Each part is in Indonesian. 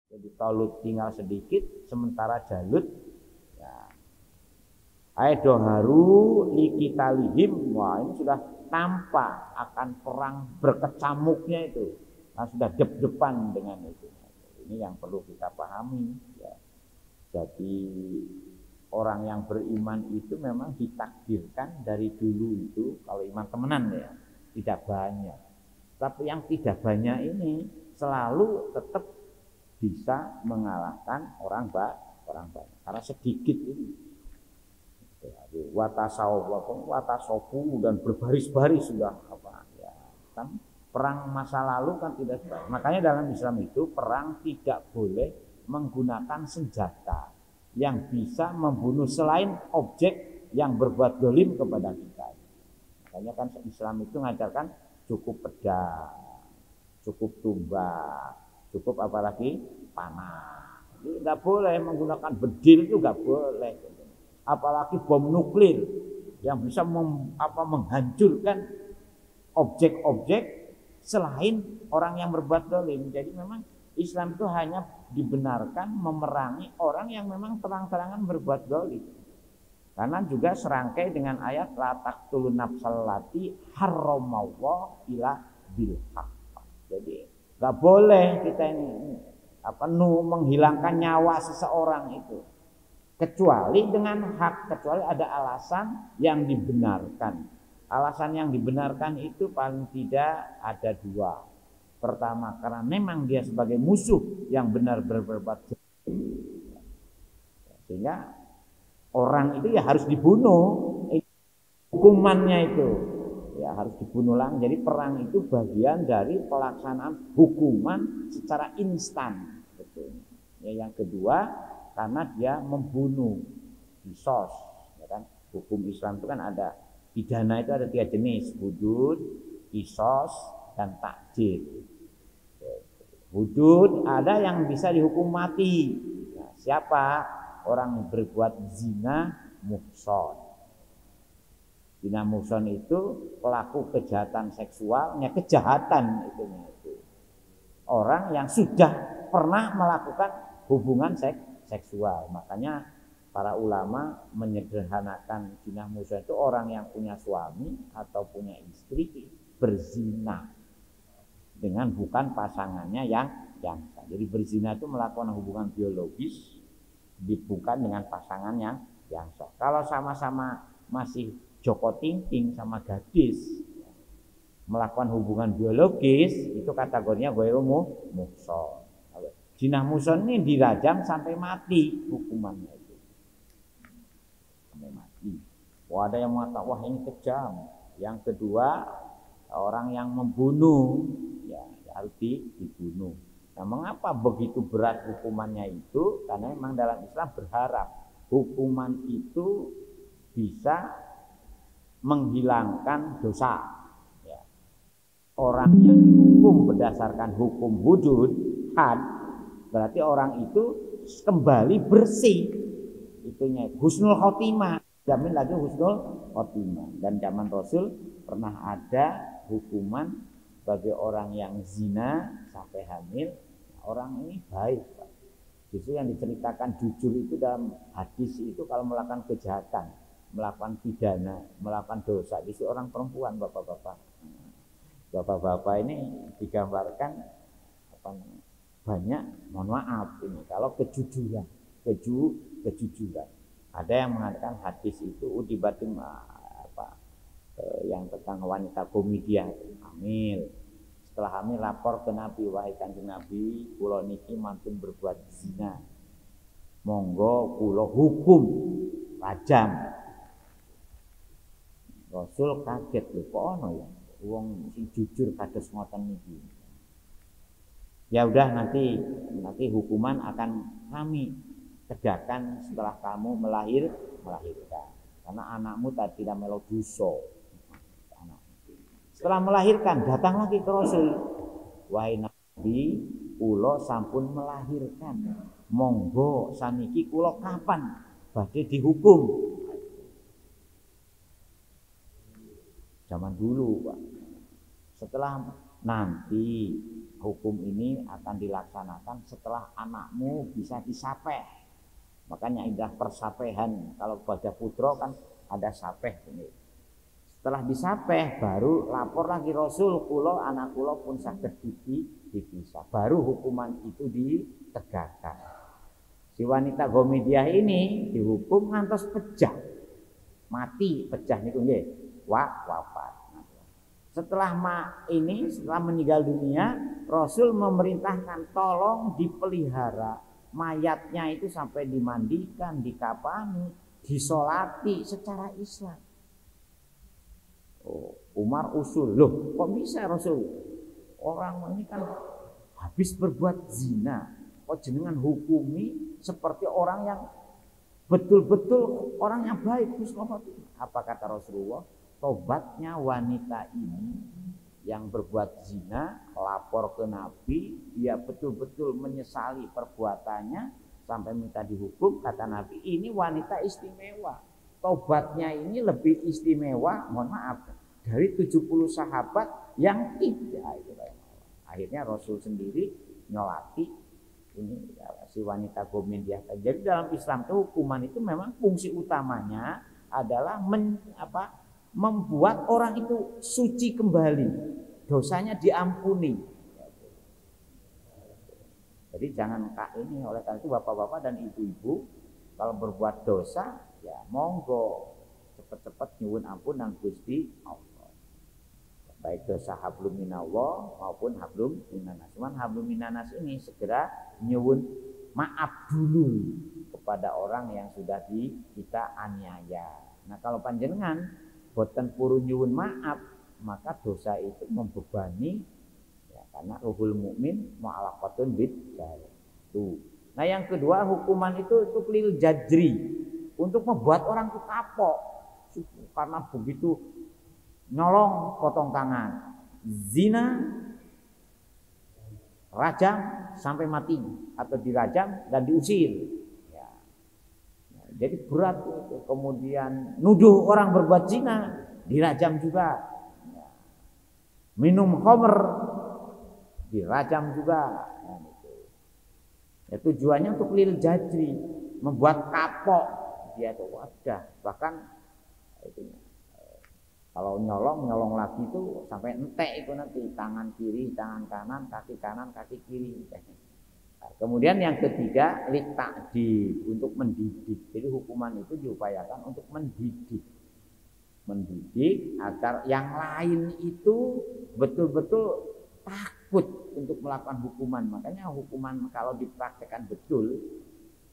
Jadi Talut tinggal sedikit, sementara Jalut ya, aedo haru likitalihim. Wah, ini sudah tampak akan perang berkecamuknya itu. Nah, sudah dep-depan dengan itu. Ini yang perlu kita pahami ya. Jadi orang yang beriman itu memang ditakdirkan dari dulu itu, kalau iman temenan ya, tidak banyak. Tapi yang tidak banyak ini selalu tetap bisa mengalahkan orang banyak. Karena sedikit ini. Watasofu dan berbaris-baris sudah apa ya. Kan perang masa lalu kan tidak sebaik. Makanya dalam Islam itu perang tidak boleh menggunakan senjata yang bisa membunuh selain objek yang berbuat dolim kepada kita. Makanya kan Islam itu mengajarkan cukup pedang, cukup tombak, cukup apalagi panah. Jadi nggak boleh menggunakan bedil, itu nggak boleh. Apalagi bom nuklir yang bisa menghancurkan objek-objek selain orang yang berbuat dolim. Jadi memang Islam itu hanya dibenarkan memerangi orang yang memang terang-terangan berbuat dolim. Karena juga serangkai dengan ayat la taqtulun nafsal lati harramallahu illa bil haqq. Jadi nggak boleh kita ini menghilangkan nyawa seseorang itu kecuali dengan hak, kecuali ada alasan yang dibenarkan. Alasan yang dibenarkan itu paling tidak ada dua. Pertama, karena memang dia sebagai musuh yang benar berbuat dolim, sehingga orang itu ya harus dibunuh, hukumannya itu ya harus dibunuh lang. Jadi perang itu bagian dari pelaksanaan hukuman secara instan. Betul. Ya, yang kedua, karena dia membunuh, qisas, ya kan? Hukum Islam itu kan ada pidana, itu ada 3 jenis: hudud, qisas, dan takjir. Hudud ada yang bisa dihukum mati. Nah, siapa? Orang yang berbuat zina muhson. Zina muhson itu pelaku kejahatan seksualnya, kejahatan itu. Orang yang sudah pernah melakukan hubungan seksual. Makanya para ulama menyederhanakan zina muhson itu orang yang punya suami atau punya istri berzina dengan bukan pasangannya yang sah. Jadi berzina itu melakukan hubungan biologis bukan dengan pasangan yang sah. Kalau sama-sama masih joko tingting sama gadis melakukan hubungan biologis, itu kategorinya ghairu muhson. Zina muhson ini dirajam sampai mati hukumannya itu. Sampai mati. Wah, ada yang mengatakan wah ini kejam. Yang kedua, orang yang membunuh ya harus dibunuh. Nah, mengapa begitu berat hukumannya itu? Karena memang dalam Islam berharap hukuman itu bisa menghilangkan dosa. Ya. Orang yang dihukum berdasarkan hukum hudud, had, berarti orang itu kembali bersih. Itunya husnul khotimah, jamin lagi husnul khotimah. Dan zaman Rasul pernah ada hukuman bagi orang yang zina sampai hamil. Orang ini baik, Pak. Justru yang diceritakan jujur itu dalam hadis itu kalau melakukan kejahatan, melakukan pidana, melakukan dosa, justru orang perempuan, bapak-bapak. Bapak-bapak ini digambarkan banyak, mohon maaf ini kalau kejujuran, kejujuran. Ada yang mengatakan hadis itu udibatin yang tentang wanita komedia hamil. Setelah hamil lapor ke Nabi, wahai Kanjeng Nabi, kula niki mantun berbuat zina. Monggo kula hukum rajam. Rasul kaget lho, kok ono ya wong sing jujur kados ngoten niki. Ya udah nanti hukuman akan kami tegakkan setelah kamu melahirkan. Karena anakmu tidak melu dosa. Setelah melahirkan datang lagi ke Rasul, wahai Nabi, kula sampun melahirkan. Monggo saniki kula kapan badhe dihukum? Zaman dulu, Pak. Setelah nanti hukum ini akan dilaksanakan setelah anakmu bisa disapeh. Makanya indah persapehan. Kalau pada putra kan ada sapeh ini. Setelah disapeh baru lapor lagi Rasul, kula anak kula pun saged dipisah. Baru hukuman itu ditegakkan. Si wanita Gomediah ini dihukum ngantos pejah. Mati pejah niku nggih. Wafat. Setelah setelah meninggal dunia, Rasul memerintahkan tolong dipelihara mayatnya itu sampai dimandikan, dikafani, disolati secara Islam. Umar usul, loh kok bisa Rasul? Orang ini kan habis berbuat zina, kok jenengan hukumi seperti orang yang betul-betul orang yang baik. Apa kata Rasulullah? Tobatnya wanita ini yang berbuat zina lapor ke Nabi, dia betul-betul menyesali perbuatannya sampai minta dihukum. Kata Nabi, ini wanita istimewa, tobatnya ini lebih istimewa, mohon maaf, dari 70 sahabat yang tidak. Akhirnya Rasul sendiri nyolati ini si wanita Gomediah. Jadi dalam Islam itu hukuman itu memang fungsi utamanya adalah membuat orang itu suci kembali, dosanya diampuni. Jadi jangan ini, oleh karena itu bapak-bapak dan ibu-ibu kalau berbuat dosa ya monggo cepet-cepet nyuwun ampun nang Gusti Allah. Baik dosa hablum minallah maupun hablum minanas. Cuman hablum minanas ini segera nyuwun maaf dulu kepada orang yang sudah kita aniaya. Nah kalau panjenengan boten purun nyuwun maaf, maka dosa itu membebani ya, karena ruhul mukmin mu'alaqatun bid tuh. Nah yang kedua hukuman itu lil jadri, untuk membuat orang itu kapok karena begitu nyolong potong tangan, zina rajam sampai mati atau dirajam dan diusir. Jadi berat itu. Kemudian nuduh orang berbuat zina dirajam juga. Minum khamr dirajam juga. Ya, tujuannya untuk lil jadri, membuat kapok dia itu wadah. Bahkan itu, kalau nyolong lagi itu sampai entek itu nanti tangan kiri, tangan kanan, kaki kiri. Kemudian yang ketiga litakdi, untuk mendidik. Jadi hukuman itu diupayakan untuk mendidik agar yang lain itu betul-betul takut untuk melakukan hukuman. Makanya hukuman kalau dipraktekkan betul,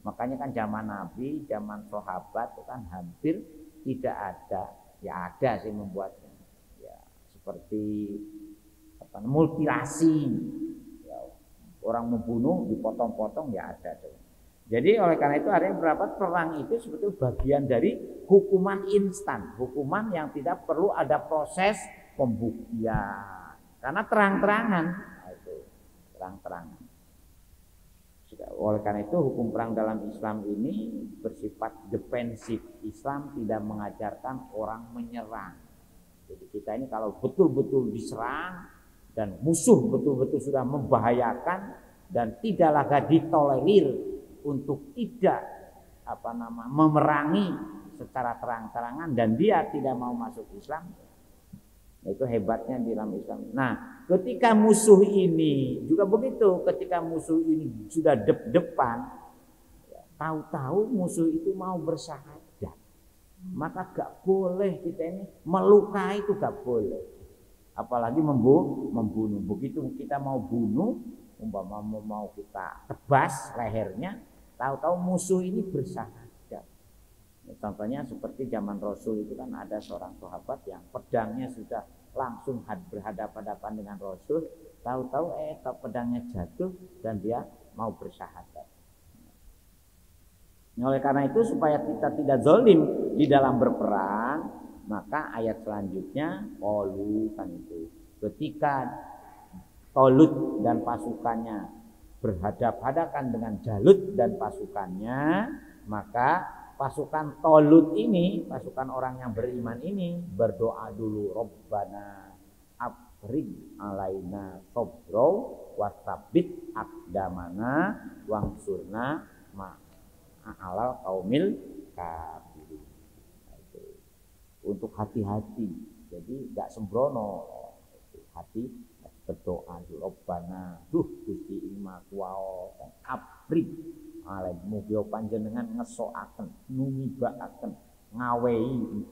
makanya kan zaman Nabi, zaman sahabat itu kan hampir tidak ada. Ya ada sih membuatnya. Ya seperti mutilasi. Orang membunuh dipotong-potong ya ada. Jadi oleh karena itu ada yang berpendapat perang itu sebetulnya bagian dari hukuman instan, hukuman yang tidak perlu ada proses pembuktian, karena terang-terangan. Itu terang-terangan. Oleh karena itu hukum perang dalam Islam ini bersifat defensif. Islam tidak mengajarkan orang menyerang. Jadi kita ini kalau betul-betul diserang dan musuh betul-betul sudah membahayakan dan tidak lagi ditolerir untuk tidak memerangi secara terang-terangan dan dia tidak mau masuk Islam, itu hebatnya di dalam Islam. Nah, ketika musuh ini juga begitu, ketika musuh ini sudah depan, tahu-tahu musuh itu mau bersyahadat, maka gak boleh kita ini melukai, itu gak boleh. Apalagi membunuh. Begitu kita mau bunuh, umpama mau kita tebas lehernya, tahu-tahu musuh ini bersyahadat. Contohnya seperti zaman Rasul itu kan ada seorang sahabat yang pedangnya sudah langsung berhadapan-hadapan dengan Rasul, tahu-tahu pedangnya jatuh dan dia mau bersyahadat. Oleh karena itu supaya kita tidak zalim di dalam berperang, maka ayat selanjutnya qalu kan itu. Ketika Talut dan pasukannya berhadap-hadapan dengan Jalut dan pasukannya, maka pasukan Talut ini, pasukan orang yang beriman ini berdoa dulu, Rabbana afrig alaina sabra wasabit aqdamana wangsurna ma'alal qaumil kafirin. Untuk hati-hati, jadi nggak sembrono, hati berdoa Rabbana Gusti Ima kuwao afrig alaina mugi panjenengan ngesokaken numibakaken ngawehi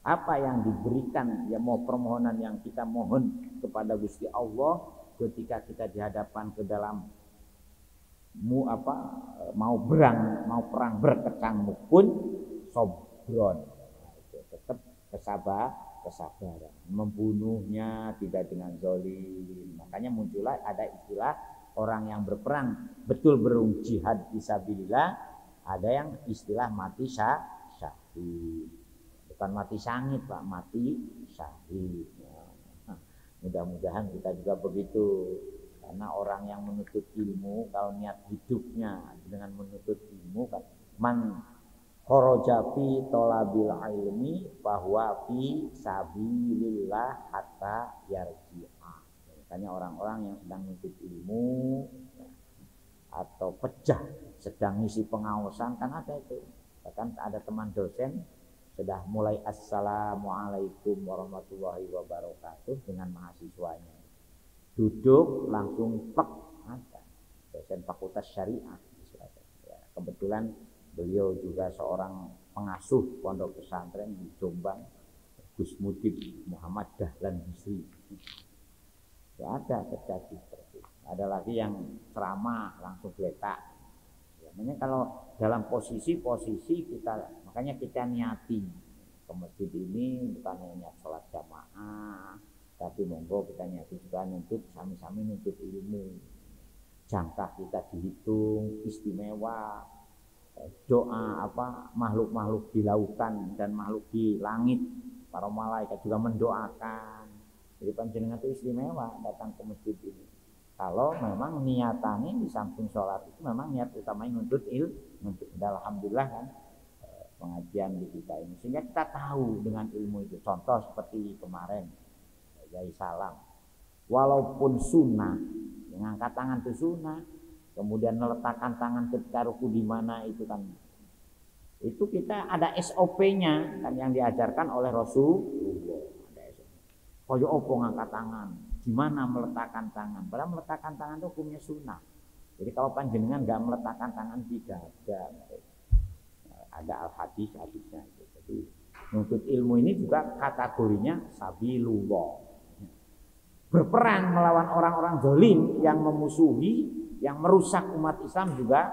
apa yang diberikan, ya mau permohonan yang kita mohon kepada Gusti Allah ketika kita dihadapan ke dalam mau perang berkecamuk pun sobron, tetap kesabaran, membunuhnya tidak dengan zalim. Makanya muncullah ada istilah orang yang berperang betul jihad fisabilillah, ada yang istilah mati syahid. Bukan mati sangit Pak, mati syahid. Nah, mudah-mudahan kita juga begitu. Karena orang yang menuntut ilmu, kalau niat hidupnya dengan menuntut ilmu kan, man kharaja fi talabil ilmi bahwa fi sabilillah hatta yarji'a. Makanya orang-orang yang sedang menuntut ilmu atau pecah sedang ngisi pengawasan kan ada itu. Bahkan ada teman dosen sudah mulai assalamualaikum warahmatullahi wabarakatuh dengan mahasiswanya. Duduk langsung pek, ada dosen fakultas syariah. Kebetulan beliau juga seorang pengasuh pondok pesantren di Jombang, Gus Mudib Muhammad Dahlan Bisri. Ada terjadi seperti itu. Ada lagi yang ceramah langsung geletak. Makanya kalau dalam posisi kita, makanya kita niati ke masjid ini bukan hanya niat sholat jamaah, tapi monggo kita niati juga nuntut, sami-sami nuntut ilmu. Jangka kita dihitung istimewa, doa makhluk-makhluk di lautan dan makhluk di langit, para malaikat juga mendoakan. Jadi panjenengan itu istimewa datang ke masjid ini. Kalau memang niatannya di samping sholat itu memang niat utamanya nuntut ilmu. Alhamdulillah kan pengajian di kita ini, sehingga kita tahu dengan ilmu itu. Contoh seperti kemarin Yai Salam, walaupun sunnah, mengangkat tangan itu sunnah, kemudian meletakkan tangan ketika ruku di mana itu kan, itu kita ada SOP-nya kan yang diajarkan oleh Rasulullah. Ada SOP. Koyo opo ngangkat tangan, gimana meletakkan tangan. Padahal meletakkan tangan itu hukumnya sunnah. Jadi kalau panjenengan nggak meletakkan tangan tidak ada hadisnya. Jadi nuntut ilmu ini juga kategorinya sabilullah. Berperang melawan orang-orang zalim yang memusuhi, yang merusak umat Islam juga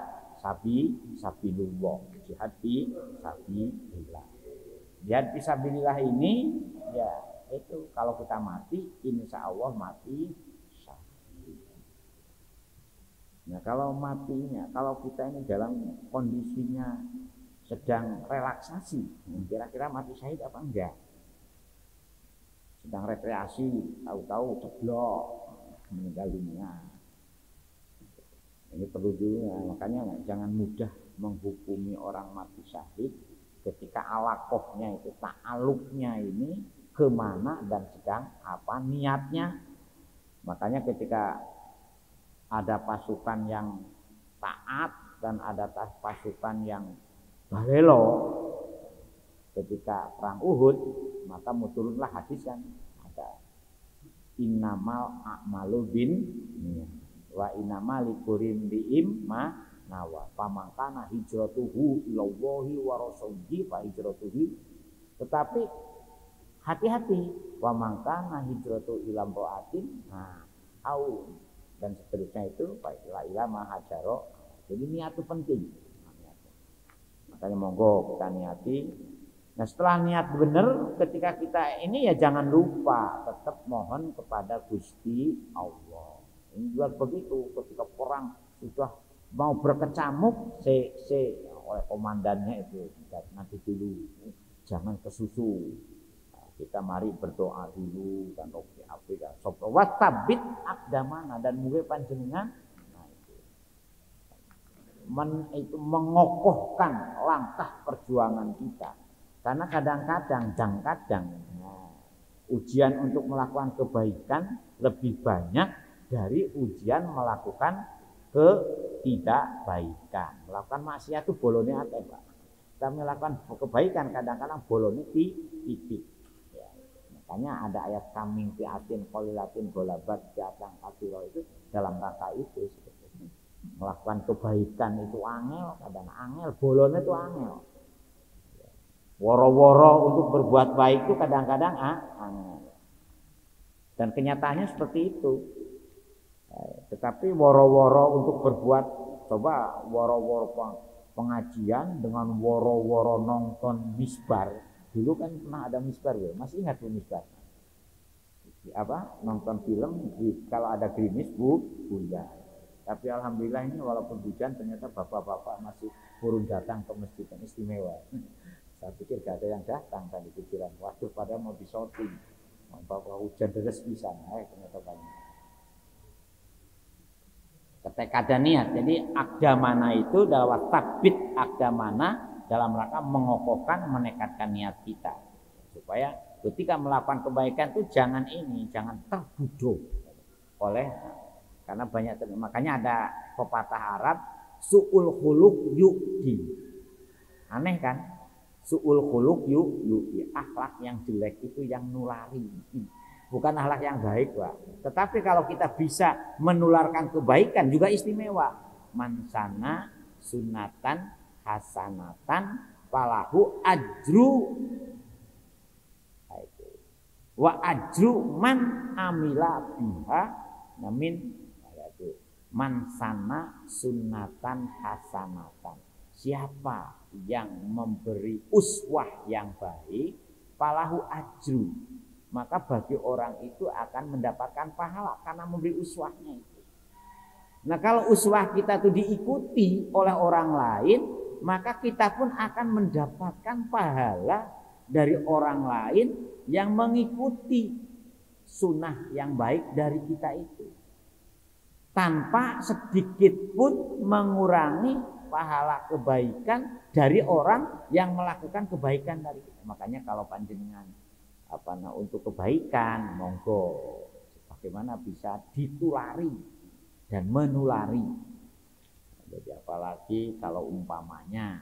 sabilullah. Jihad fi sabilillah. Jihad fi sabilillah ini ya itu kalau kita mati insya Allah mati syahid. Nah kalau matinya, kalau kita ini dalam kondisinya sedang relaksasi, kira-kira mati syahid apa enggak? Sedang rekreasi, tahu-tahu ceblok meninggal dunia. Ini perlu dulu, makanya jangan mudah menghukumi orang mati syahid ketika alakohnya itu, ta'aluknya ini kemana dan sedang apa niatnya. Makanya ketika ada pasukan yang taat dan ada pasukan yang balelo ketika perang Uhud, maka turunlah hadis yang ada innamal a'malu bin wa innamal likulli imrin ma nawa pamangkana hijratuhu ilallahi wa rasulihi fa hijratuhu. Tetapi hati-hati, wa mangkana hijratu ila imra'atin au dan seterusnya itu fa ila ma hajaro. Jadi niat itu penting. Makanya monggo kita niati. Nah setelah niat benar, ketika kita ini ya jangan lupa tetap mohon kepada Gusti Allah. Ini juga begitu, ketika perang sudah mau berkecamuk, oleh komandannya itu nanti dulu, jangan kesusu. Nah, kita mari berdoa dulu dan oke kan. Wastabit aqdamana dan mugi panjenengan itu mengokohkan langkah perjuangan kita. Karena kadang-kadang Ujian untuk melakukan kebaikan lebih banyak dari ujian melakukan ketidakbaikan. Melakukan maksiat itu bolone akeh, Pak. Kita melakukan kebaikan kadang-kadang bolone titik. Ya. Makanya ada ayat kaming fiatin qolilatin golabat fiatan katsiro itu dalam rangka itu sebetulnya. Melakukan kebaikan itu angel, kadang angel, bolone itu angel. Woro-woro untuk berbuat baik itu kadang-kadang angel. Dan kenyataannya seperti itu. Tetapi woro-woro untuk berbuat, coba woro-woro pengajian dengan woro-woro nonton misbar. Dulu kan pernah ada misbar ya, masih ingat tuh misbar? Apa? Nonton film, kalau ada gerimis hujan. Tapi alhamdulillah ini walaupun hujan ternyata bapak-bapak masih turun datang ke masjid yang istimewa. Saya pikir gak ada yang datang tadi pikiran. Waduh, pada mau disorting. Bapak hujan deras pisan, ternyata banyak. Ketekad niat. Jadi akdamana itu adalah tabbit akdamana dalam rangka mengokohkan, menekadkan niat kita. Supaya ketika melakukan kebaikan itu jangan terbudo oleh, karena banyak, makanya ada pepatah Arab su'ul khuluq yu'di. Aneh kan? Su'ul khuluq yu'di, akhlak yang jelek itu yang nulari. Bukan akhlak yang baik, Pak. Tetapi kalau kita bisa menularkan kebaikan juga istimewa. Mansana sunatan hasanatan falahu ajru wa ajru man amila biha namin mansana sunatan hasanatan. Siapa yang memberi uswah yang baik, falahu ajru, maka bagi orang itu akan mendapatkan pahala karena memberi uswahnya itu. Nah, kalau uswah kita itu diikuti oleh orang lain, maka kita pun akan mendapatkan pahala dari orang lain yang mengikuti sunnah yang baik dari kita itu, tanpa sedikit pun mengurangi pahala kebaikan dari orang yang melakukan kebaikan dari kita. Makanya kalau panjenengan untuk kebaikan, monggo bagaimana bisa ditulari dan menulari. Jadi apalagi kalau umpamanya,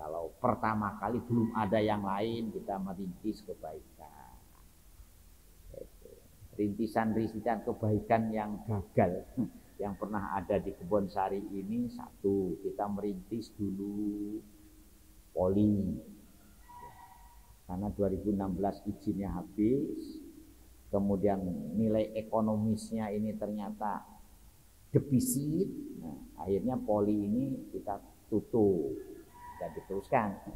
kalau pertama kali belum ada yang lain kita merintis kebaikan, rintisan kebaikan yang gagal yang pernah ada di Kebon Sari ini, satu, kita merintis dulu poli, karena 2016 izinnya habis, kemudian nilai ekonomisnya ini ternyata defisit. Nah, akhirnya poli ini kita tutup, tidak diteruskan.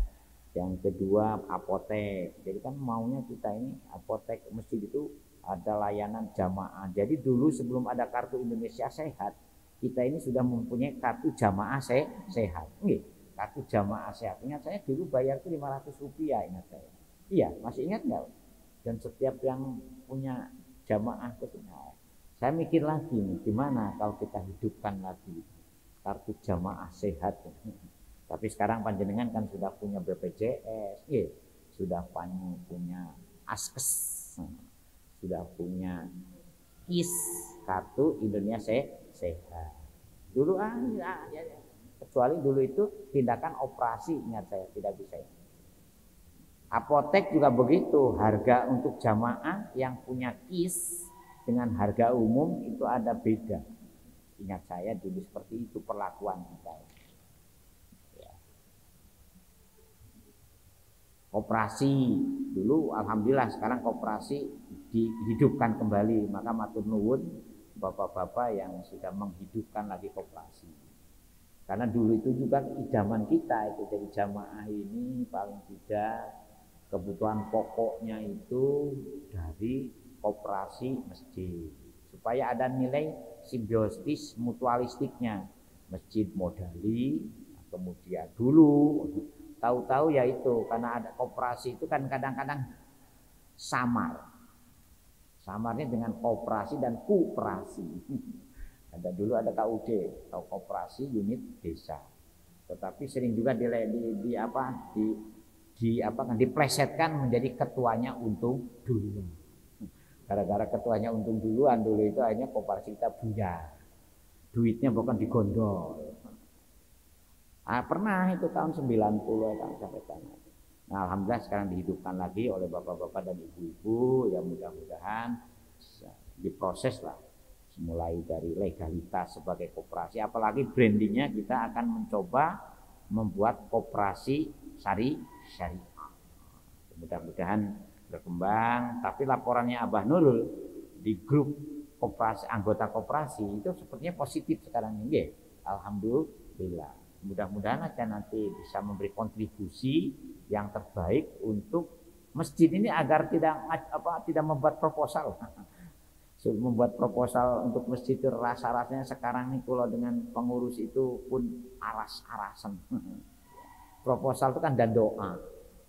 Yang kedua apotek, jadi kan maunya kita ini apotek masjid itu ada layanan jamaah. Jadi dulu sebelum ada kartu Indonesia Sehat, kita ini sudah mempunyai kartu jamaah sehat. Kartu jamaah sehat. Ingat saya dulu bayar itu 500 rupiah, ingat saya. Iya, masih ingat nggak? Dan setiap yang punya jamaah itu, saya mikir lagi nih, gimana kalau kita hidupkan lagi kartu jamaah sehat. Tapi sekarang panjenengan kan sudah punya BPJS, sudah punya Askes, sudah punya KIS, kartu Indonesia Sehat. Dulu kecuali dulu itu tindakan operasi, ingat saya tidak bisa. Apotek juga begitu, harga untuk jamaah yang punya KIS dengan harga umum itu ada beda. Ingat saya dulu seperti itu perlakuan kita. Koperasi dulu, alhamdulillah sekarang koperasi dihidupkan kembali, maka matur nuwun bapak-bapak yang sudah menghidupkan lagi koperasi. Karena dulu itu juga idaman kita itu, jadi jamaah ini paling tidak kebutuhan pokoknya itu dari koperasi masjid, supaya ada nilai simbiosis mutualistiknya. Masjid modali, kemudian dulu tahu-tahu ya itu, karena ada koperasi itu kan kadang-kadang samarnya dengan koperasi dan kuperasi. Ada dulu ada KUD atau koperasi unit desa, tetapi sering juga diplesetkan menjadi ketuanya untung duluan. Gara-gara ketuanya untung duluan, dulu itu akhirnya koperasi kita buyar. Duitnya bukan digondol. Pernah itu tahun 90 kan sampai sana. Nah, alhamdulillah sekarang dihidupkan lagi oleh bapak-bapak dan ibu-ibu, ya mudah-mudahan diproses lah, mulai dari legalitas sebagai koperasi, apalagi brandingnya kita akan mencoba membuat koperasi syariah. Mudah-mudahan berkembang. Tapi laporannya Abah Nurul di grup koperasi, anggota koperasi itu sepertinya positif sekarang ini. Alhamdulillah. Mudah-mudahan aja nanti bisa memberi kontribusi yang terbaik untuk masjid ini agar tidak membuat proposal. Membuat proposal untuk masjid itu rasanya sekarang ini kalau dengan pengurus itu pun aras-arasan. Proposal itu kan dan doa.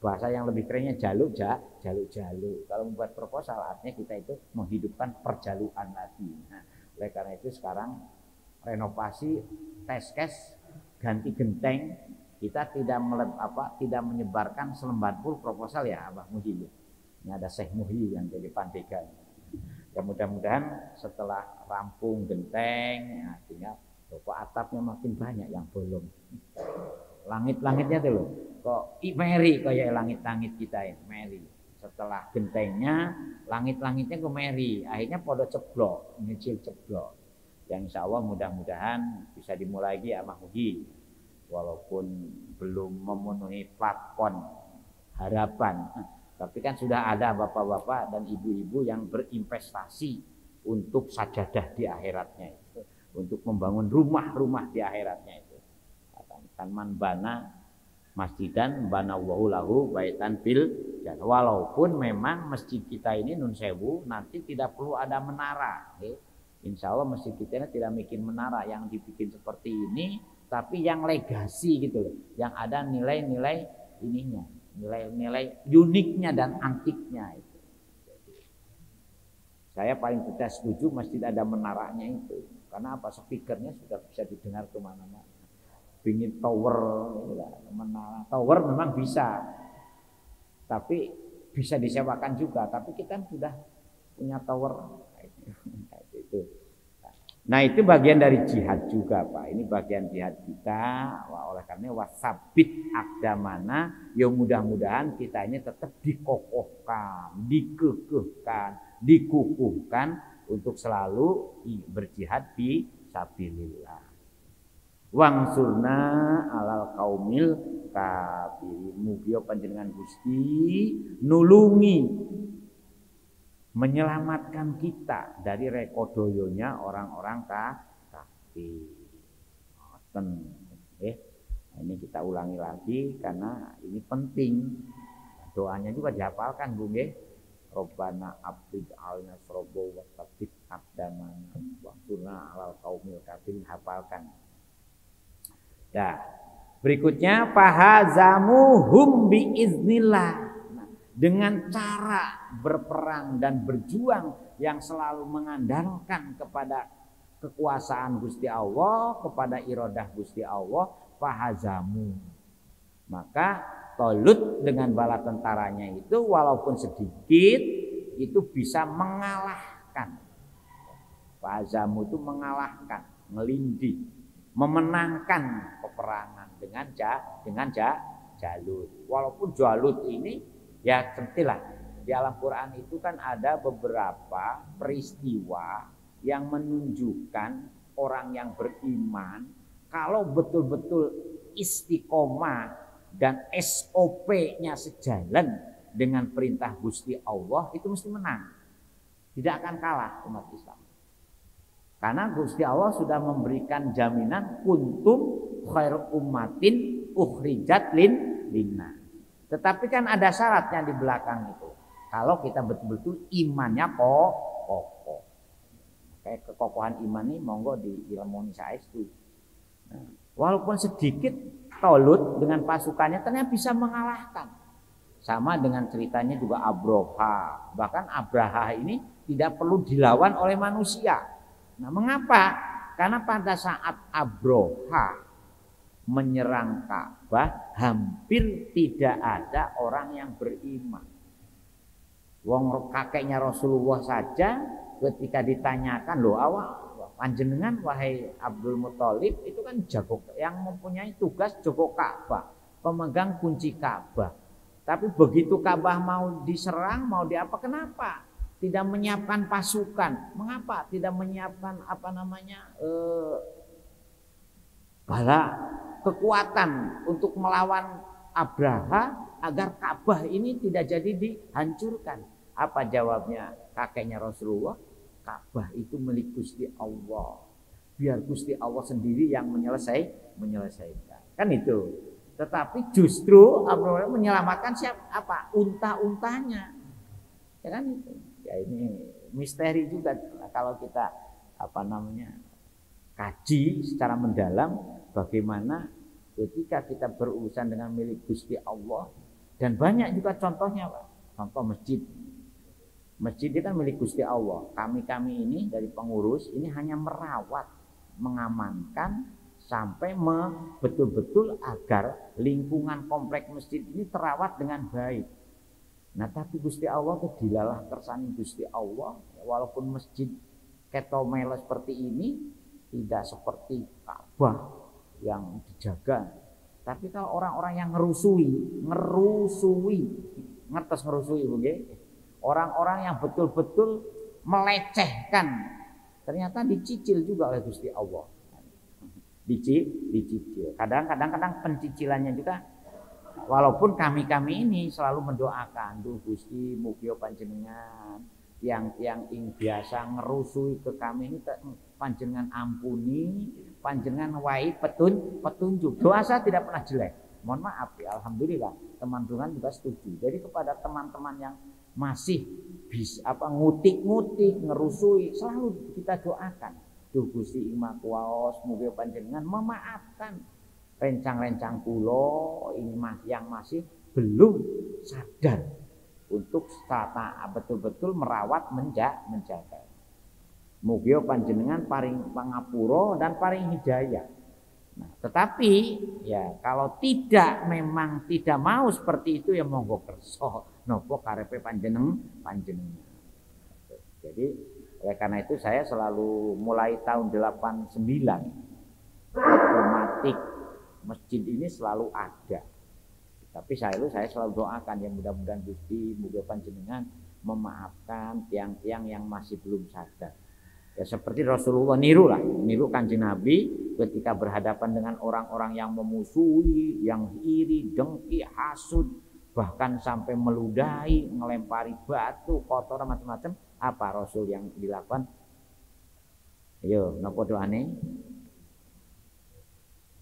Bahasa yang lebih kerennya jaluk. Kalau membuat proposal artinya kita itu menghidupkan perjaluan lagi. Nah, oleh karena itu sekarang renovasi teskes ganti genteng, kita tidak menyebarkan selembar pun proposal ya Abah Muhi. Ini ada Syekh Muhi yang jadi pandegan. Ya mudah-mudahan setelah rampung genteng, ya, tinggal atapnya makin banyak yang bolong. Langit-langitnya tuh loh, kok meri kayak langit-langit kita ini, meri. Setelah gentengnya, langit-langitnya ke meri, akhirnya pada ceblok, ngecil ceblok. Yang insya Allah mudah-mudahan bisa dimulai lagi ya Mahmuhi, walaupun belum memenuhi plafon harapan, tapi kan sudah ada bapak-bapak dan ibu-ibu yang berinvestasi untuk sajadah di akhiratnya itu, untuk membangun rumah-rumah di akhiratnya itu. Kan man bana masjidan banallahu lahu baitan fil jannah. Walaupun memang masjid kita ini nun sewu nanti tidak perlu ada menara. Insya Allah masjid kita ini tidak bikin menara yang dibikin seperti ini, tapi yang legasi gitu loh, yang ada nilai-nilai ininya, nilai-nilai uniknya dan antiknya itu. Saya paling tidak setuju masjid ada menaranya itu, karena apa? Speakernya sudah bisa didengar kemana-mana. Pingin tower, menara tower memang bisa, tapi bisa disewakan juga. Tapi kita sudah punya tower. Nah itu bagian dari jihad juga Pak. Ini bagian jihad kita. Oleh karena wasabit akdamana, ya mudah-mudahan kita ini tetap dikokohkan, dikekehkan, dikukuhkan untuk selalu berjihad fi sabilillah. Wangsurna alal kaumil kafirin. Mugia panjenengan Gusti nulungi, menyelamatkan kita dari rekodoyonya orang-orang kafir. Nah, ini kita ulangi lagi karena ini penting. Doanya juga dihafalkan Bu nggih. Robbana abrid alna srobo wa tabbit abdamana wangsurna alal kaumil kafirin, hafalkan. Nah, berikutnya fahazamuhum biiznillah. Dengan cara berperang dan berjuang yang selalu mengandalkan kepada kekuasaan Gusti Allah, kepada iradah Gusti Allah, fahazamu. Maka Talut dengan bala tentaranya itu walaupun sedikit itu bisa mengalahkan. Fahazamu itu mengalahkan, melindih, memenangkan peperangan dengan Jalut. Walaupun Jalut ini ya tentulah di alam Quran itu kan ada beberapa peristiwa yang menunjukkan orang yang beriman kalau betul-betul istiqomah dan SOP-nya sejalan dengan perintah Gusti Allah itu mesti menang. Tidak akan kalah umat Islam. Karena Gusti Allah sudah memberikan jaminan kuntum khairu ummatin ukhrijat linnas. Tetapi kan ada syaratnya di belakang itu. Kalau kita betul-betul imannya kokoh. Kayak kekokohan iman ini monggo diilmoni saestu. Nah, walaupun sedikit Talut dengan pasukannya ternyata bisa mengalahkan. Sama dengan ceritanya juga Abraha. Bahkan Abraha ini tidak perlu dilawan oleh manusia. Nah, mengapa? Karena pada saat Abraha menyerang Ka'bah hampir tidak ada orang yang beriman. Wong kakeknya Rasulullah saja ketika ditanyakan, loh awak panjenengan wahai Abdul Muthalib itu kan jago yang mempunyai tugas jaga Ka'bah, pemegang kunci Ka'bah. Tapi begitu Ka'bah mau diserang, mau diapa, kenapa tidak menyiapkan pasukan? Mengapa tidak menyiapkan bala kekuatan untuk melawan Abraha agar Ka'bah ini tidak jadi dihancurkan? Apa jawabnya kakeknya Rasulullah? Ka'bah itu milik Gusti Allah. Biar Gusti Allah sendiri yang menyelesaikan. Kan itu. Tetapi justru Abraha menyelamatkan siapa? Unta-untanya. Ya kan itu. Ya ini misteri juga kalau kita kaji secara mendalam bagaimana ketika kita berurusan dengan milik Gusti Allah, dan banyak juga contohnya, Pak. Contoh masjid. Masjid itu kan milik Gusti Allah. Kami ini dari pengurus ini hanya merawat, mengamankan sampai betul-betul agar lingkungan komplek masjid ini terawat dengan baik. Nah, tapi Gusti Allah itu dilalah kersani Gusti Allah, walaupun masjid ketomelo seperti ini tidak seperti Ka'bah yang dijaga. Tapi kalau orang-orang yang ngerusui, ngertos ngerusui, nggih. Orang-orang yang betul-betul melecehkan, ternyata dicicil juga oleh Gusti Allah. Dicicil. Kadang-kadang pencicilannya juga, walaupun kami ini selalu mendoakan, duh Gusti mugi panjenengan yang biasa ngerusui ke kami ini panjenengan ampuni, panjenengan wae petunjuk. Doa saya tidak pernah jelek. Mohon maaf ya, alhamdulillah teman-teman juga setuju. Jadi kepada teman-teman yang masih bisa ngutik-ngutik, ngerusui, selalu kita doakan. Duh Gusti Ima kuwaos mugi panjenengan memaafkan rencang-rencang kula ini yang masih belum sadar untuk betul-betul merawat menjaga. Mugi panjenengan paring pangapura dan paring hidayah. Nah, tetapi ya kalau memang tidak mau seperti itu ya monggo kersa napa karepe panjenengan. Jadi oleh karena itu saya selalu mulai tahun 89 otomatik masjid ini selalu ada. Tapi saya selalu doakan ya mudah-mudahan Gusti muga panjenengan memaafkan tiang-tiang yang masih belum sadar. Ya seperti Rasulullah niru Kanjeng Nabi ketika berhadapan dengan orang-orang yang memusuhi, yang iri, dengki, hasud, bahkan sampai meludahi, ngelempari batu, kotoran macam-macam. Apa Rasul yang dilakukan? Ayo, napa doane?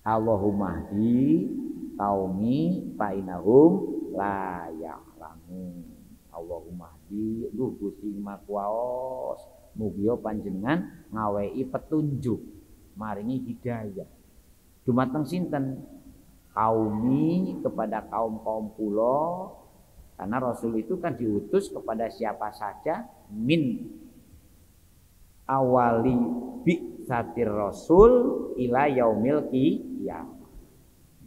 Allahumma di qaumi fa innahum la ya'lamun. Allahumma di Gusti Makuwaos mugi panjenengan ngawehi petunjuk, maringi hidayah. Dumateng sinten? Qaumi, kepada kaum-kaum kula. Karena Rasul itu kan diutus kepada siapa saja min awali bi'tsatir Rasul ila yaumil qiyamah.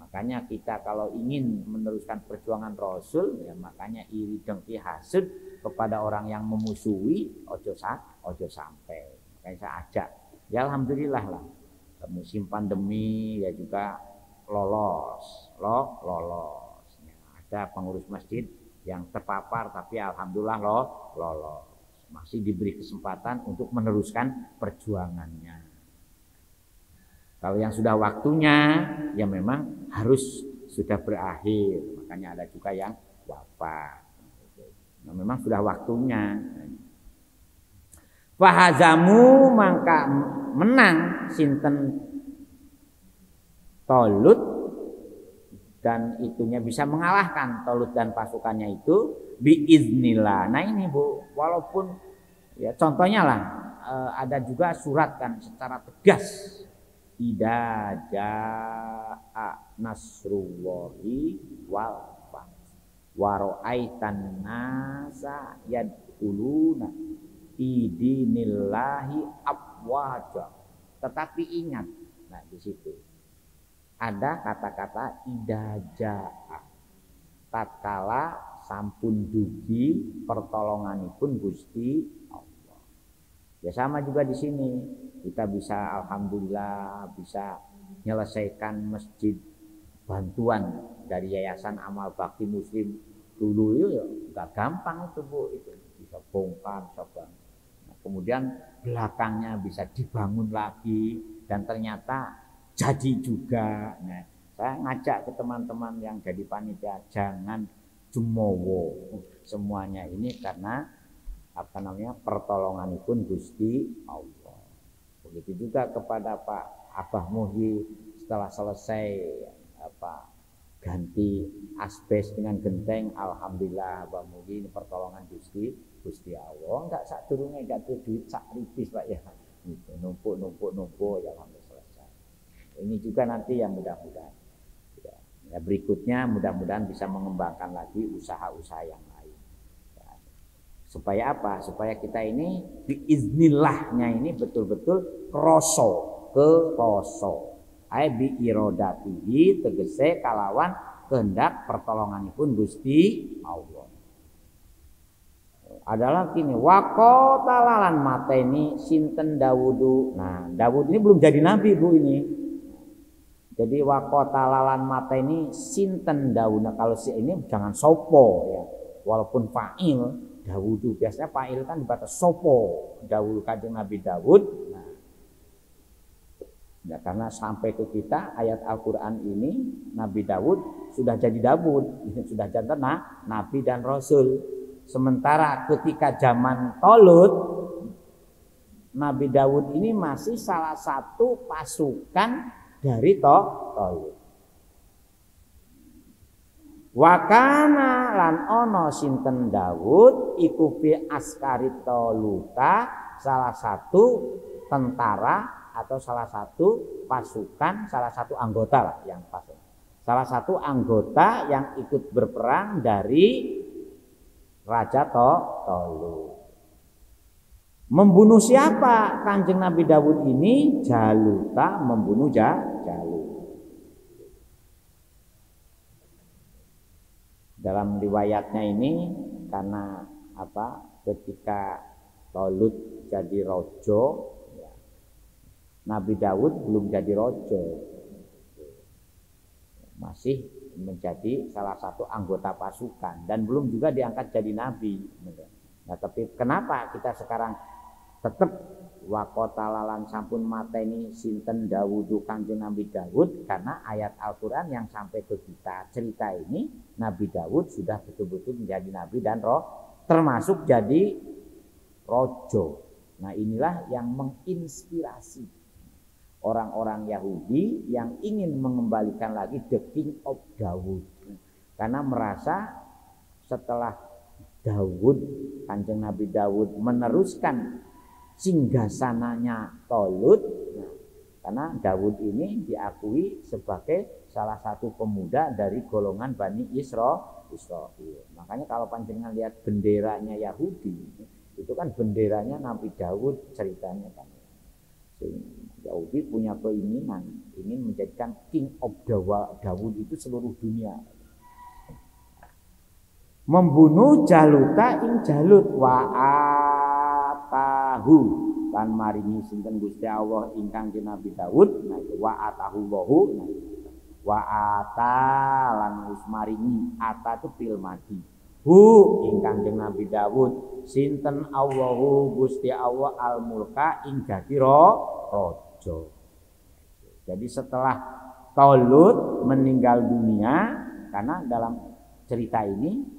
Makanya kita kalau ingin meneruskan perjuangan Rasul ya makanya iri dengki hasud kepada orang yang memusuhi ojo sampai. Makanya saya ajak. Ya alhamdulillah lah. Musim pandemi ya juga lolos. Ya, ada pengurus masjid yang terpapar tapi alhamdulillah lolos. Masih diberi kesempatan untuk meneruskan perjuangannya. Kalau yang sudah waktunya ya memang harus sudah berakhir. Makanya ada juga yang wafat. Nah, memang sudah waktunya. Fahazamu mangka menang sinten Tolut dan itunya bisa mengalahkan Tolut dan pasukannya itu biiznillah. Nah ini Bu, walaupun ya contohnya lah ada juga surat kan secara tegas idza jaa nasrullahi wal fath wa ra'aitan nasa yadkhuluna fi dinillahi afwaja. Tetapi ingat, nah di situ ada kata-kata idza jaa, tatkala sampun dugi pertolonganipun Gusti Allah. Ya sama juga di sini kita bisa alhamdulillah bisa menyelesaikan masjid bantuan dari Yayasan Amal Bakti Muslim dulu ya nggak gampang itu Bu, itu bisa bongkar coba. Nah, kemudian belakangnya bisa dibangun lagi dan ternyata jadi juga. Nah, saya ngajak ke teman-teman yang jadi panitia jangan jumowo semuanya ini karena apa namanya pertolonganipun Gusti Allah. Begitu juga kepada Pak Abah Muhyi setelah selesai ganti asbes dengan genteng, alhamdulillah Abah Muhyi ini pertolongan Gusti Allah. Enggak sak durunge enggak duit sak ripis Pak ya. Gitu, numpuk ya alhamdulillah selesai. Ini juga nanti yang mudah-mudahan ya, berikutnya mudah-mudahan bisa mengembangkan lagi usaha-usaha yang lain. Ya, supaya apa? Supaya kita ini biiznillahnya ini betul-betul kroso. Ai bi irodatihi tegese kalawan kehendak pertolonganipun Gusti Allah. Adalah gini, waqotalalan mateni sinten Dawudu. Nah, Dawud ini belum jadi nabi Bu ini. Jadi waqotalalan mateni sinten Dawud. Nah, kalau si ini jangan sopo ya. Walaupun fa'il Dawudu biasanya fa'il kan dibatas sopo. Dawud kanjeng Nabi Dawud. Nah, ya, karena sampai ke kita ayat Al-Quran ini Nabi Dawud sudah jadi Dawud, sudah jadi Nabi dan Rasul. Sementara ketika zaman Tolut Nabi Dawud ini masih salah satu pasukan dari Tolut. Wakana lan ono sinten Dawud iku fi askari Toluta salah satu tentara atau salah satu pasukan, salah satu anggota lah yang pasukan. Salah satu anggota yang ikut berperang dari Raja Tolut. Membunuh siapa Kanjeng Nabi Dawud ini? Jaluta, membunuh Jalut. Dalam riwayatnya ini karena apa? Ketika Tolut jadi rojo, Nabi Dawud belum jadi rojo, masih menjadi salah satu anggota pasukan dan belum juga diangkat jadi nabi. Nah, tapi kenapa kita sekarang tetap waqotalalan sampun mateni sinten Dawudu Kanjeng Nabi Dawud? Karena ayat Al-Quran yang sampai ke kita cerita ini Nabi Dawud sudah betul-betul menjadi nabi dan roh, termasuk jadi rojo. Nah, inilah yang menginspirasi orang-orang Yahudi yang ingin mengembalikan lagi the king of Dawud, karena merasa setelah Dawud, Kanjeng Nabi Dawud meneruskan singgasananya Tolut, nah, karena Dawud ini diakui sebagai salah satu pemuda dari golongan Bani Israil. Makanya kalau panjenengan lihat benderanya Yahudi, itu kan benderanya Nabi Dawud ceritanya kan. Yahudi punya keinginan ingin menjadikan king of Dawud itu seluruh dunia. Membunuh Jaluta ing Jalut wa atahu lan maringi sinten Gusti Allah ingkang Nabi Dawud. Nah, wa atahu wahu. Nah, wa ata lan wis maringi ata itu fil madi. Hu ingkang Nabi Dawud sinten Allahu Gusti Allah al mulka ing dadi rojo. Jadi setelah Tolut meninggal dunia, karena dalam cerita ini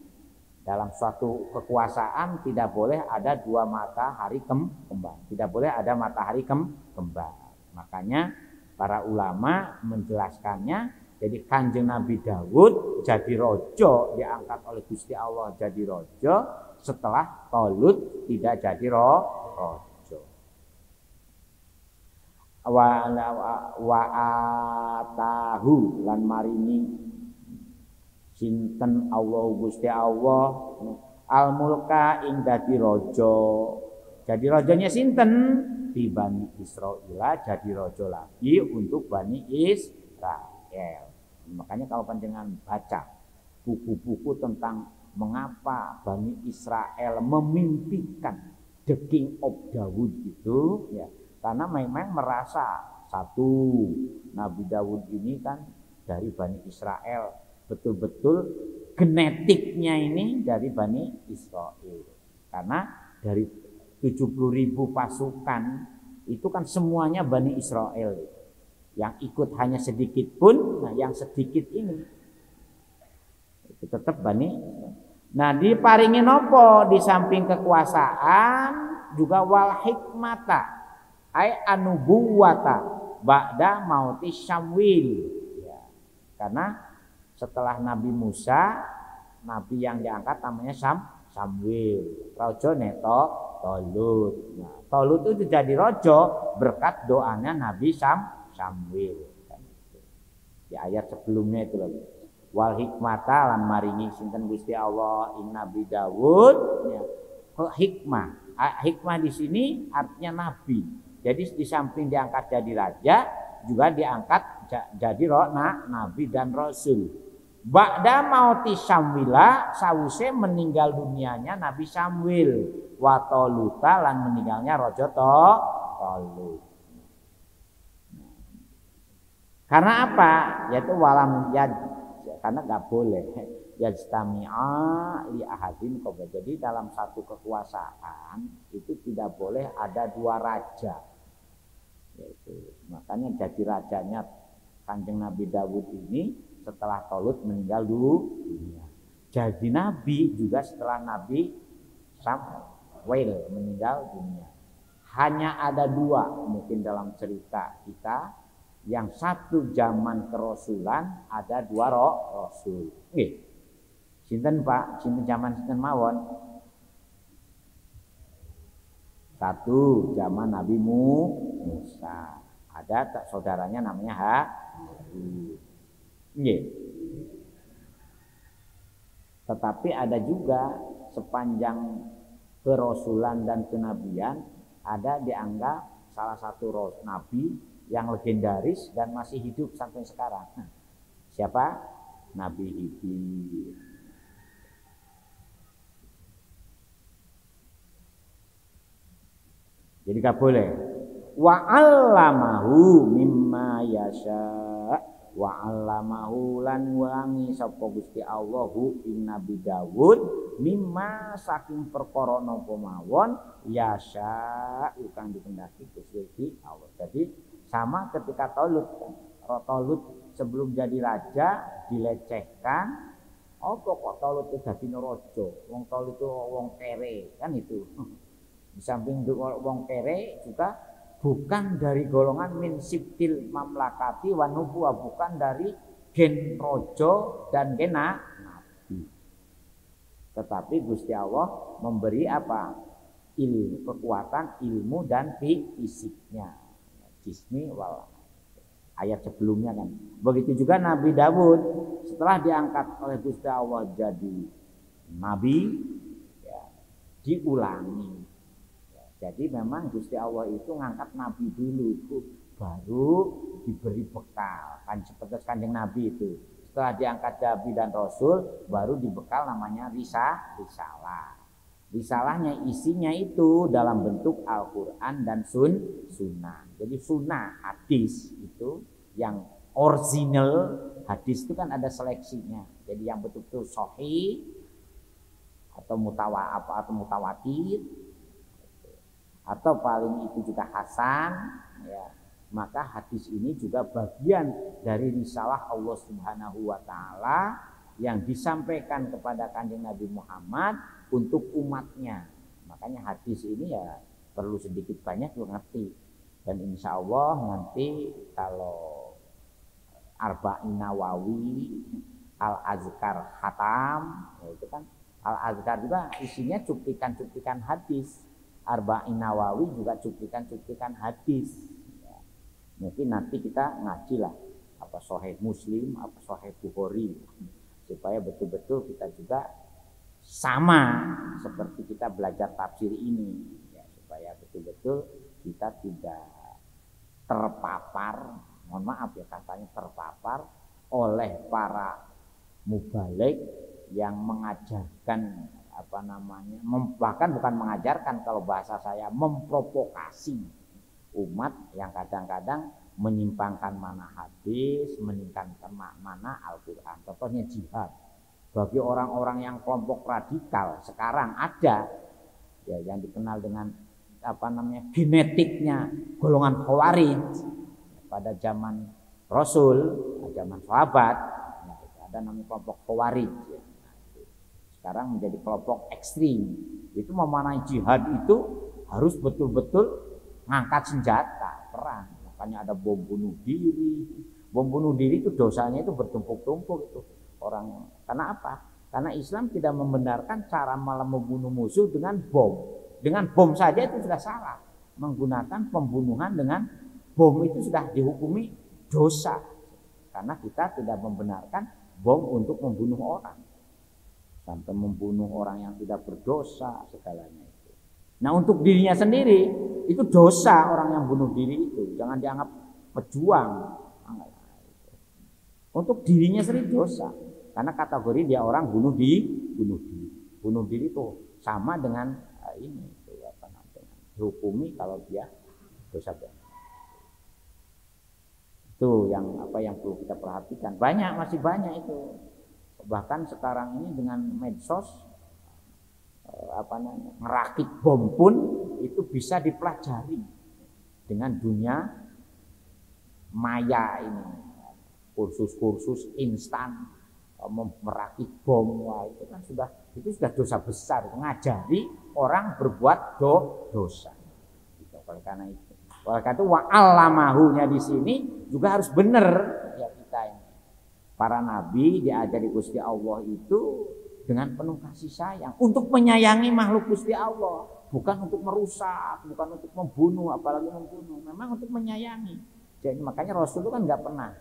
dalam suatu kekuasaan tidak boleh ada dua matahari kembar, tidak boleh ada matahari kembar. Makanya para ulama menjelaskannya, jadi Kanjeng Nabi Dawud jadi rojo, diangkat oleh Gusti Allah jadi rojo setelah Tolut tidak jadi rojo. Wa atahu lan marini sinten Allah Gusti Allah al mulka ing dadi raja. Jadi rajanya sinten? Di Bani Israil jadi raja lagi untuk Bani Israel. Makanya kalau panjenengan baca buku-buku tentang mengapa Bani Israel memimpikan the king of Daud itu ya, karena memang merasa satu Nabi Daud ini kan dari Bani Israel, betul-betul genetiknya ini dari Bani Israel, karena dari 70.000 pasukan itu kan semuanya Bani Israel, yang ikut hanya sedikit pun, nah yang sedikit ini itu tetap Bani. Nah diparingi nopo di samping kekuasaan juga wal hikmata ay anubuwata ba'da mauti Syamwil ya, karena setelah Nabi Musa, nabi yang diangkat namanya Samwil, rojo neto Tolut. Nah, Tolut itu jadi rojo berkat doanya Nabi Samwil. Di ayat sebelumnya itu lagi. Wal hikmata lan maringi sinten Gusti Allah ing Nabi Daud ya. Hikmah. Hikmah di sini artinya nabi. Jadi di samping diangkat jadi raja, juga diangkat jadi nabi dan rasul. Ba'da mauti Samwila, sawuse meninggal dunianya Nabi Samwil, wa Toluta lan meninggalnya Raja Tolut. Karena apa? Yaitu walam yad, karena nggak boleh yajtami'a li ahadin qabla. Jadi dalam satu kekuasaan itu tidak boleh ada dua raja. Yaitu, makanya jadi rajanya Kanjeng Nabi Daud ini setelah Tolut meninggal dulu dunia. Jadi nabi juga setelah Nabi Samwil meninggal dunia. Hanya ada dua mungkin dalam cerita kita, yang satu zaman kerasulan ada dua rasul. Nggih. Sinten Pak? Sinten zaman sinten mawon? Satu zaman Nabi Musa. Ada saudaranya namanya Harun. Nggih. Tetapi ada juga sepanjang kerasulan dan kenabian ada dianggap salah satu nabi yang legendaris dan masih hidup sampai sekarang. Siapa? Nabi Khidir. Jadi gak boleh. Wa 'allamahu mimma yasha. Wa 'allamahu lan wangi sapa Gusti Allahu ing Nabi Daud mimma saking perkara napa mawon yasha kang dikendaki Gusti Allah. Jadi sama ketika Tolut sebelum jadi raja dilecehkan, apa kok Tolut itu dadi raja? Wong Tolut itu wong kere kan itu. Di samping wong kere juga bukan dari golongan min sibtil mamlakati wa nubuwah, bukan dari gen rojo dan gen nabi. Tetapi Gusti Allah memberi apa? Kekuatan ilmu dan fisiknya. Jismi wal ayat sebelumnya kan. Begitu juga Nabi Daud setelah diangkat oleh Gusti Allah jadi nabi ya, diulangi. Jadi memang Gusti Allah itu ngangkat Nabi dulu, baru diberi bekal. Kan seperti Kanjeng Nabi itu. Setelah diangkat Nabi dan Rasul, baru dibekal namanya risalah. Risalahnya isinya itu dalam bentuk Al-Quran dan sunnah. Jadi sunnah hadis itu yang original, hadis itu kan ada seleksinya. Jadi yang betul-betul sahih atau mutawatir, atau paling itu juga hasan ya, maka hadis ini juga bagian dari risalah Allah Subhanahu wa taala yang disampaikan kepada Kanjeng Nabi Muhammad untuk umatnya. Makanya hadis ini ya perlu sedikit banyak ngerti, dan insya Allah nanti kalau Arba'in Nawawi, Al-Azkar Khatam ya itu kan Al-Azkar juga isinya cuplikan-cuplikan hadis. Arba'in Nawawi juga cuplikan-cuplikan hadis ya. Mungkin nanti kita ngaji lah apa Sahih Muslim, apa Sahih Bukhari, supaya betul-betul kita juga sama seperti kita belajar tafsir ini ya, supaya betul-betul kita tidak terpapar, mohon maaf ya katanya terpapar oleh para mubalik yang mengajarkan bahkan bukan mengajarkan, kalau bahasa saya memprovokasi umat yang kadang-kadang menyimpangkan mana hadis, menyimpangkan mana Al-Quran. Contohnya jihad. Bagi orang-orang yang kelompok radikal sekarang ada ya yang dikenal dengan genetiknya golongan Khawarij. Pada zaman Rasul, zaman sahabat, ada namanya kelompok Khawarij. Sekarang menjadi kelompok ekstrim. Itu memanai jihad itu harus betul-betul ngangkat senjata, perang. Makanya ada bom bunuh diri. Bom bunuh diri itu dosanya itu bertumpuk-tumpuk itu orang. Karena apa? Karena Islam tidak membenarkan cara malah membunuh musuh dengan bom. Dengan bom saja itu sudah salah. Menggunakan pembunuhan dengan bom itu sudah dihukumi dosa. Karena kita tidak membenarkan bom untuk membunuh orang. Sampai membunuh orang yang tidak berdosa segalanya itu. Nah, untuk dirinya sendiri itu dosa orang yang bunuh diri itu. Jangan dianggap pejuang. Untuk dirinya sendiri dosa. Karena kategori dia orang bunuh diri. Bunuh diri itu sama dengan ini itu dihukumi kalau dia dosa. Itu yang perlu kita perhatikan. Masih banyak itu. Bahkan sekarang ini dengan medsos ngerakit bom pun itu bisa dipelajari dengan dunia maya ini. Kursus-kursus instan merakit bom, itu kan sudah dosa besar, mengajari orang berbuat dosa. Oleh karena itu wa'allamahunya di sini juga harus benar ya kita ini. Para nabi diajari Gusti Allah itu dengan penuh kasih sayang untuk menyayangi makhluk Gusti Allah, bukan untuk merusak, bukan untuk membunuh, apalagi membunuh. Memang untuk menyayangi. Jadi makanya Rasul itu kan nggak pernah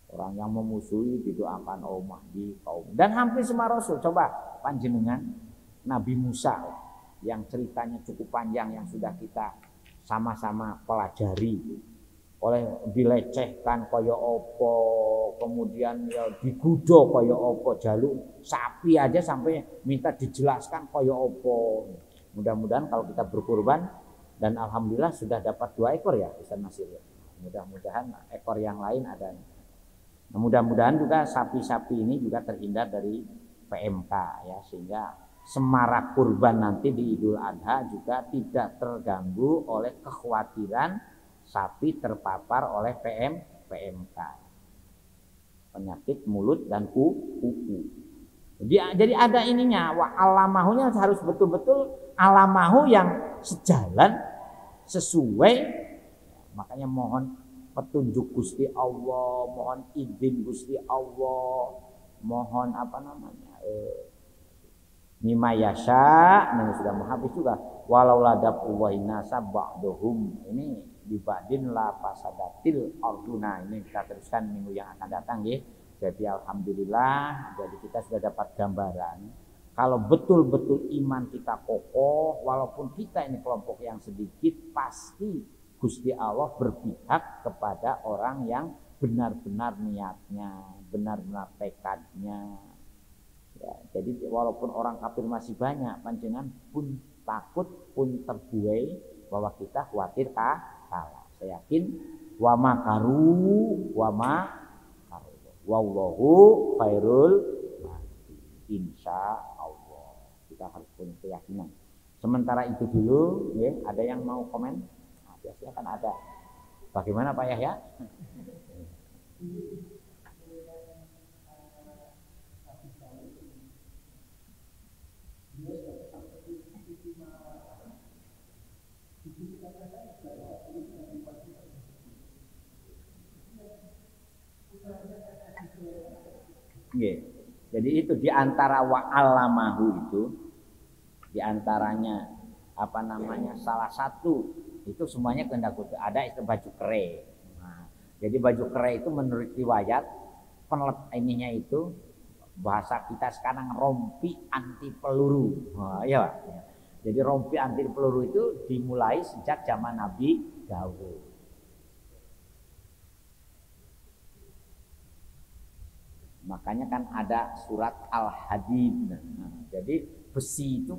orang yang memusuhi didoakan Mahdi kaum. Dan hampir semua Rasul, coba panjenengan Nabi Musa yang ceritanya cukup panjang yang sudah kita sama-sama pelajari, oleh dilecehkan kaya opo, kemudian ya digudo kaya opo, jaluk sapi aja sampai minta dijelaskan kaya opo. Mudah-mudahan kalau kita berkurban, dan alhamdulillah sudah dapat 2 ekor ya Ustaz Nasir. Mudah-mudahan ekor yang lain ada. Nah, mudah-mudahan juga sapi-sapi ini juga terhindar dari PMK ya, sehingga semarak kurban nanti di Idul Adha juga tidak terganggu oleh kekhawatiran sapi terpapar oleh PMK, penyakit mulut dan kuku. Jadi ada ininya, alamahunya harus betul-betul alamahu yang sejalan sesuai. Makanya mohon petunjuk Gusti Allah, mohon izin Gusti Allah, mohon mimma yasha. Nah, sudah menghabis juga. Walau ladab nasa ba'duhum, ini dibadin la fasadatil arduna. Ini kita teruskan minggu yang akan datang ya. Jadi alhamdulillah, jadi kita sudah dapat gambaran kalau betul-betul iman kita kokoh, walaupun kita ini kelompok yang sedikit, pasti Gusti Allah berpihak kepada orang yang benar-benar niatnya, benar-benar tekadnya. Ya, jadi walaupun orang kafir masih banyak, panjenengan pun takut, pun terbuai bahwa kita khawatir kalah. Saya yakin wa makaru wallahu khairul insya Allah. Kita harus punya keyakinan. Sementara itu dulu, ya, ada yang mau komen? Nah, biasanya kan ada. Bagaimana Pak Yahya? Jadi itu diantara wa'alamahu itu, diantaranya salah satu itu semuanya kehendak Gusti. Ada itu baju kere. Nah, jadi baju kere itu menurut riwayat ininya itu bahasa kita sekarang rompi anti peluru. Nah, iya Pak. Jadi rompi anti peluru itu dimulai sejak zaman Nabi Daud. Makanya kan ada surat Al-Hadid. Jadi besi itu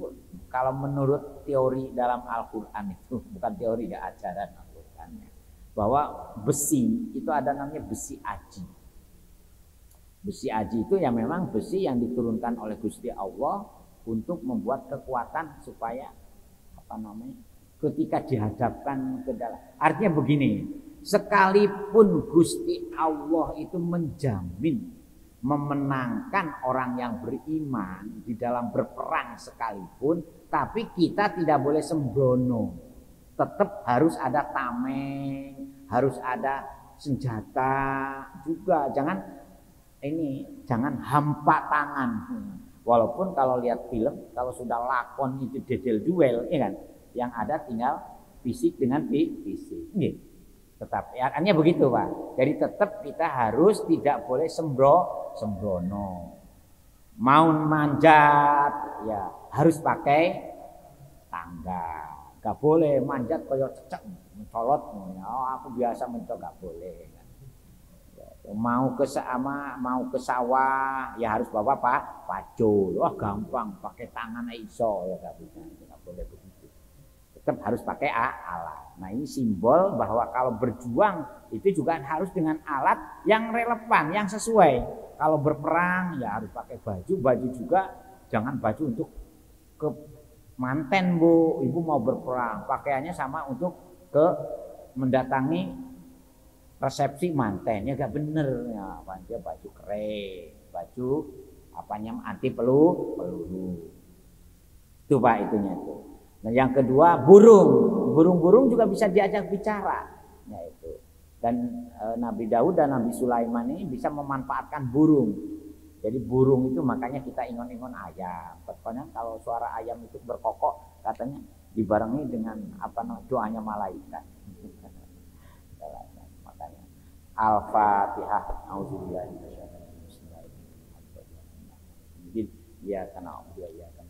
kalau menurut teori dalam Al-Qur'an itu, bukan teori ya, ajaran Al-Qur'annya, bahwa besi itu ada namanya besi aji. Besi aji itu ya memang besi yang diturunkan oleh Gusti Allah untuk membuat kekuatan supaya ketika dihadapkan ke dalam. Artinya begini, sekalipun Gusti Allah itu menjamin memenangkan orang yang beriman di dalam berperang sekalipun, tapi kita tidak boleh sembrono. Tetap harus ada tameng, harus ada senjata juga. Jangan hampa tangan. Walaupun kalau lihat film, kalau sudah lakon itu dedel duel, ya kan? Yang ada tinggal fisik dengan fisik. Tetap ya, artinya begitu Pak. Jadi tetap kita harus tidak boleh sembrono. Mau manjat ya harus pakai tangga. Gak boleh manjat kayak cecek mencolot. Oh, aku biasa mencolot, gak boleh. Mau ke sawah ya harus bawa pacul. Wah gampang pakai tangan iso ya gak bisa. Gak boleh begitu. Tetap harus pakai alat. Nah ini simbol bahwa kalau berjuang itu juga harus dengan alat yang relevan, yang sesuai. Kalau berperang ya harus pakai baju juga jangan baju untuk ke manten Bu. Ibu mau berperang, pakaiannya sama untuk ke mendatangi resepsi manten, ya gak bener ya. Dia baju keren, baju anti peluru. Itu Pak itunya tuh. Nah, yang kedua burung juga bisa diajak bicara, yaitu. Dan Nabi Daud dan Nabi Sulaiman ini bisa memanfaatkan burung. Jadi burung itu makanya kita ingon-ingon ayam. Pokoknya kalau suara ayam itu berkokok, katanya dibarengi dengan doanya malaikat. Makanya Al-Fatihah. Auzubillahi minasyaitonir rajim. Ya karena ya kan.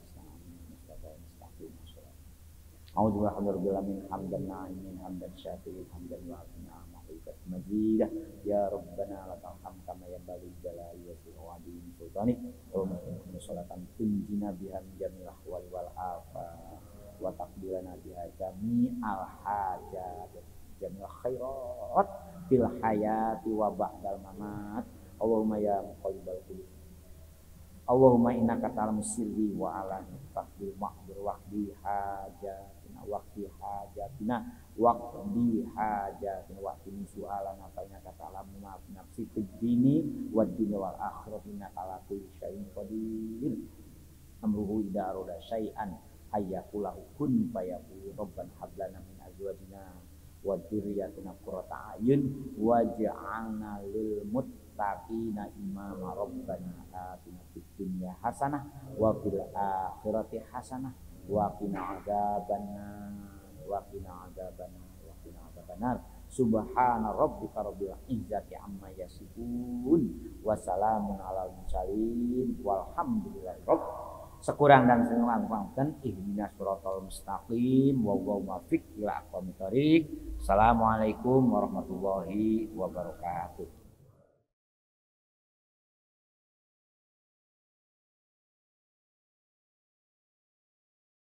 Alhamdulillah hamdan na'imin hamdan syakirin hamdan wa'afina ma'alikat majidah ya Rabbana lakal hamd kama yanbaghi jalali wa azimi sultanik wa ma'akum sholatan tunjina biha min jamil ahwal wal afat wa taqbilana biha jami'al hajat jamil khairat fil hayati wa ba'dal mamat. Allahumma ya muqallibal qulub Allahumma innaka ta'lamu sirri wa alani faqbil maqdir waqdi hajatina waqdi hajatina waqdi su'alana fa innaka ta'lamu ma fi nafsi fid dini wad dunya wal akhirati innaka ala kulli syai'in qadir. Amruhu idza arada syai'an ayyaqulahu kun fayakun. Rabbana hab lana min azwajina wa dzurriyyatina qurrata a'yun waj'alna lil muttaqina imama. Rabbana atina fid dunya hasanah wa fil akhirati hasanah wa qina adzabannar. Subhana rabbika rabbil izzati amma yasifun wa salamun alal mursalin walhamdulillahi rabbil. Sekurang dan sengkang ihdinas siratal mustaqim wa muwaffiq ila aqwamit thoriq. Assalamualaikum warahmatullahi wabarakatuh.